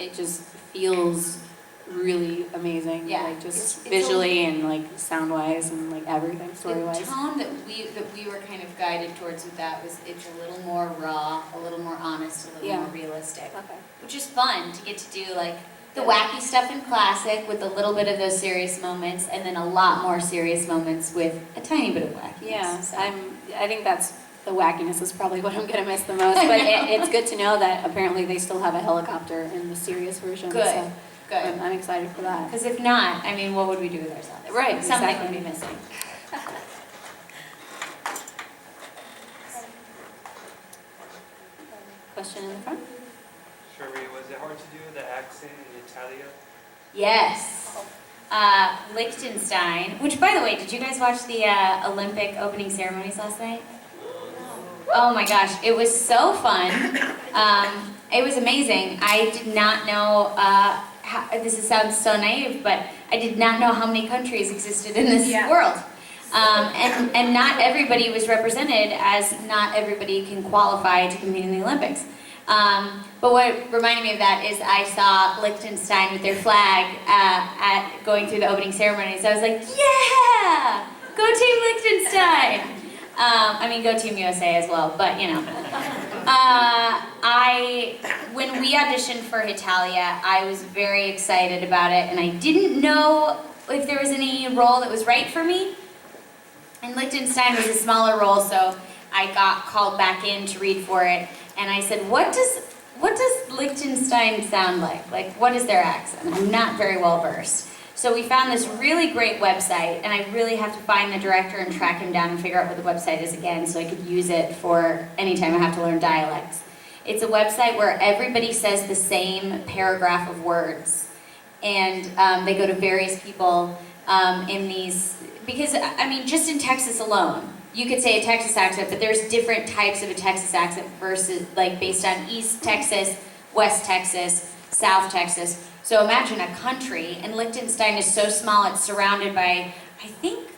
it just feels really amazing. Yeah. Like just It's visually and like sound-wise and like everything, story-wise. The tone that we were kind of guided towards with that was it's a little more raw, a little more honest, a little more realistic. Okay. Which is fun to get to do like the wacky stuff in classic with a little bit of those serious moments and then a lot more serious moments with a tiny bit of wackiness. Yeah, so. I think that's, the wackiness is probably what I'm gonna miss the most, but it's good to know that apparently they still have a helicopter in the serious version. Good, so good. I'm excited for that. Because if not, I mean, what would we do with ourselves? Right, Something exactly. would be missing. Question in the front? Sherry, was it hard to do the accent in Italia? Yes. Liechtenstein, which by the way, did you guys watch the Olympic opening ceremonies last night? Oh my gosh, it was so fun. It was amazing. I did not know, sounds so naive, but I did not know how many countries existed in this world. And not everybody was represented, as not everybody can qualify to compete in the Olympics. But what reminded me of that is I saw Liechtenstein with their flag going through the opening ceremonies. I was like, yeah! Go Team Liechtenstein! I mean, go Team USA as well, but you know. When we auditioned for Italia, I was very excited about it, and I didn't know if there was any role that was right for me. And Liechtenstein was a smaller role, so I got called back in to read for it, and I said, what does Liechtenstein sound like? Like, what is their accent? I'm not very well versed. So we found this really great website, and I really have to find the director and track him down and figure out what the website is again so I could use it for anytime I have to learn dialects. It's a website where everybody says the same paragraph of words, and they go to various people in these, because, I mean, just in Texas alone, you could say a Texas accent, but there's different types of a Texas accent versus, like, based on East Texas, West Texas, South Texas. So imagine a country, and Liechtenstein is so small, it's surrounded by, I think,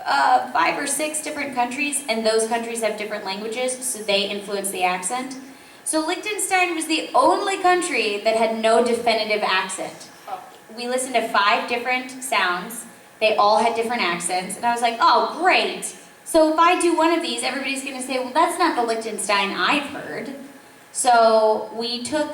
5 or 6 different countries, and those countries have different languages, so they influence the accent. So Liechtenstein was the only country that had no definitive accent. We listened to 5 different sounds, they all had different accents, and I was like, oh, great! So if I do one of these, everybody's gonna say, well, that's not the Liechtenstein I've heard. So we took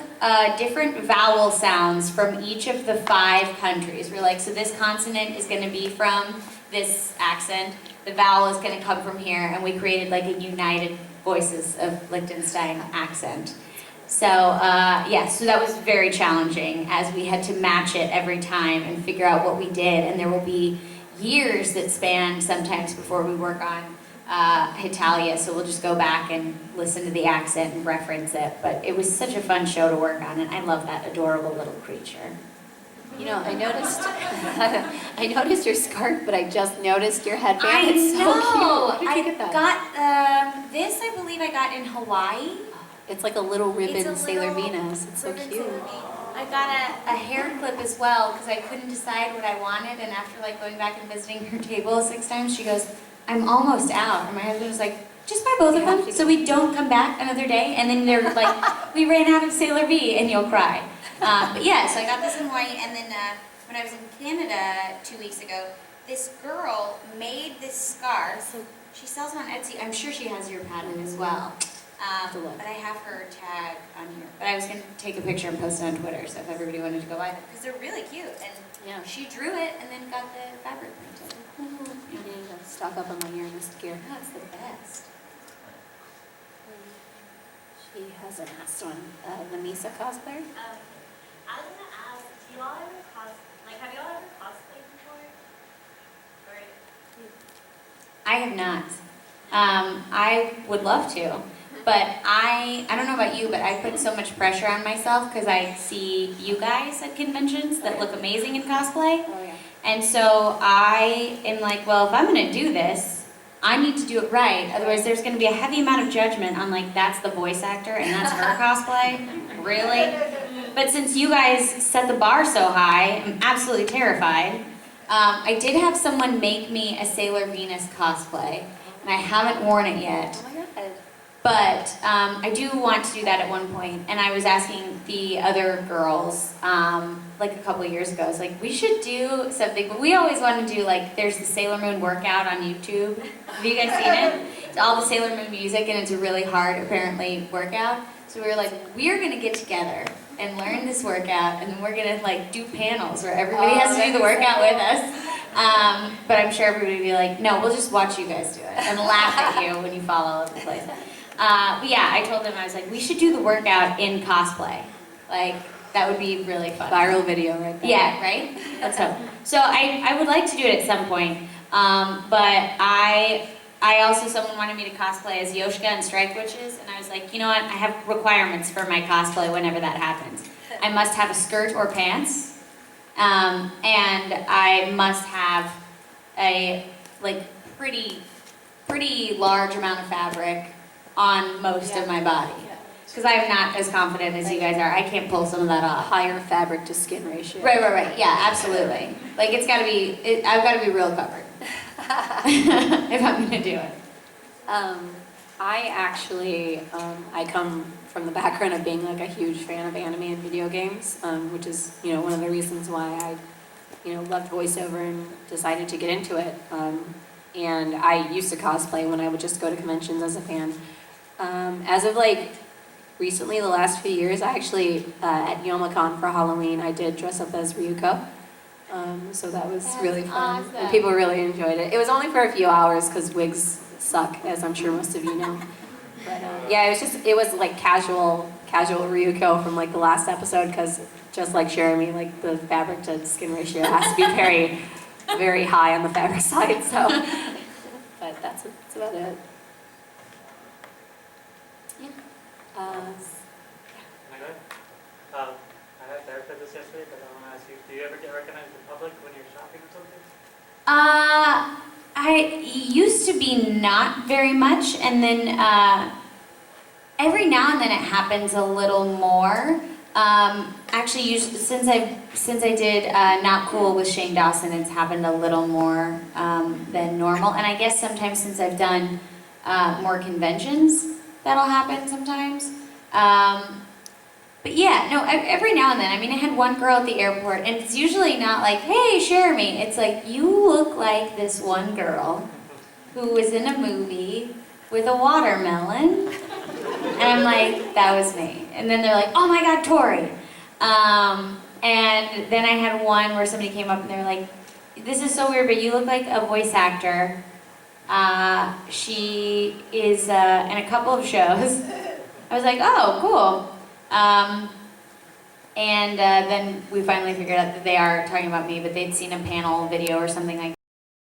different vowel sounds from each of the 5 countries. We're like, so this consonant is going to be from this accent, the vowel is going to come from here, and we created like a united voices of Liechtenstein accent. So yeah, so that was very challenging as we had to match it every time and figure out what we did, and there will be years that span sometimes before we work on Italia, so we'll just go back and listen to the accent and reference it. But it was such a fun show to work on, and I love that adorable little creature. You know, I noticed I noticed your scarf, but I just noticed your headband. I It's know. so cute. Where did you get that? Got this, I believe I got in Hawaii. It's like a little ribbon It's a Sailor little Venus. It's so ribbon cute. Sailor Venus. I got a hair clip as well because I couldn't decide what I wanted, and after like going back and visiting her table 6 times, she goes, I'm almost out. And my husband was like, just buy both of them so we don't come back another day. And then they're like, we ran out of Sailor V, and you'll cry. But yeah, so I got this in Hawaii, and then when I was in Canada 2 weeks ago, this girl made this scarf. So she sells them on Etsy. I'm sure she has your pattern as well. But I have her tag on here. But I was going to take a picture and post it on Twitter, so if everybody wanted to go buy them. Because they're really cute. And Yeah. she drew it and then got the fabric printed. I need to stock up on my Uranus gear. Oh, it's the best. She has an asked one. The Misa cosplayer? I was gonna ask, do y'all ever have y'all ever cosplayed before? Or I have not. I would love to. But I don't know about you, but I put so much pressure on myself because I see you guys at conventions that look amazing in cosplay. Oh, yeah. And so I am like, well, if I'm going to do this, I need to do it right. Otherwise, there's going to be a heavy amount of judgment on, like, that's the voice actor and that's her cosplay. Really? But since you guys set the bar so high, I'm absolutely terrified. I did have someone make me a Sailor Venus cosplay, and I haven't worn it yet. Oh my god. But I do want to do that at one point, and I was asking the other girls, like a couple of years ago, I was like, we should do something, but we always want to do, like, there's the Sailor Moon workout on YouTube. Have you guys seen it? It's all the Sailor Moon music, and it's a really hard, apparently, workout. So we were like, we're gonna get together and learn this workout, and then we're gonna, like, do panels where everybody has to do the workout with us. But I'm sure everybody would be like, no, we'll just watch you guys do it and laugh at you when you fall all over the place. But yeah, I told them, I was like, we should do the workout in cosplay. Like, that would be really fun. Viral video right there. Yeah, right? Let's hope. So I would like to do it at some point. But I also, someone wanted me to cosplay as Yoshka and Strike Witches, and I was like, you know what, I have requirements for my cosplay whenever that happens. I must have a skirt or pants, and I must have a, like, pretty large amount of fabric on most of my body. Because I'm not as confident as you guys are. I can't pull some of that off. Higher fabric to skin ratio. Right. Yeah, absolutely. Like, it's gotta be, I've gotta be real covered. If I'm gonna do it. I actually, I come from the background of being like a huge fan of anime and video games, which is, you know, one of the reasons why I, you know, loved voiceover and decided to get into it. And I used to cosplay when I would just go to conventions as a fan. As of like recently, the last few years, I actually, at Omnicon for Halloween, I did dress up as Ryuko. So that was really fun, awesome. and people really enjoyed it. It was only for a few hours because wigs suck, as I'm sure most of you know. But yeah, it was like casual Ryuko from like the last episode, because just like Jeremy, like the fabric to skin ratio has to be very, very high on the fabric side. So, but that's about it. Yeah. I had clarified this yesterday, but I want to ask you, do you ever get recognized in public when you're shopping or something? I used to be not very much, and then every now and then it happens a little more. Actually, usually, since I did Not Cool with Shane Dawson, it's happened a little more than normal. And I guess sometimes since I've done more conventions, that'll happen sometimes. But yeah, no, every now and then. I mean, I had one girl at the airport, and it's usually not like, hey, share me. It's like, you look like this one girl who was in a movie with a watermelon. And I'm like, that was me. And then they're like, oh my God, Tori. And then I had one where somebody came up and they're like, this is so weird, but you look like a voice actor. She is in a couple of shows. I was like, oh, cool. And then we finally figured out that they are talking about me, but they'd seen a panel video or something like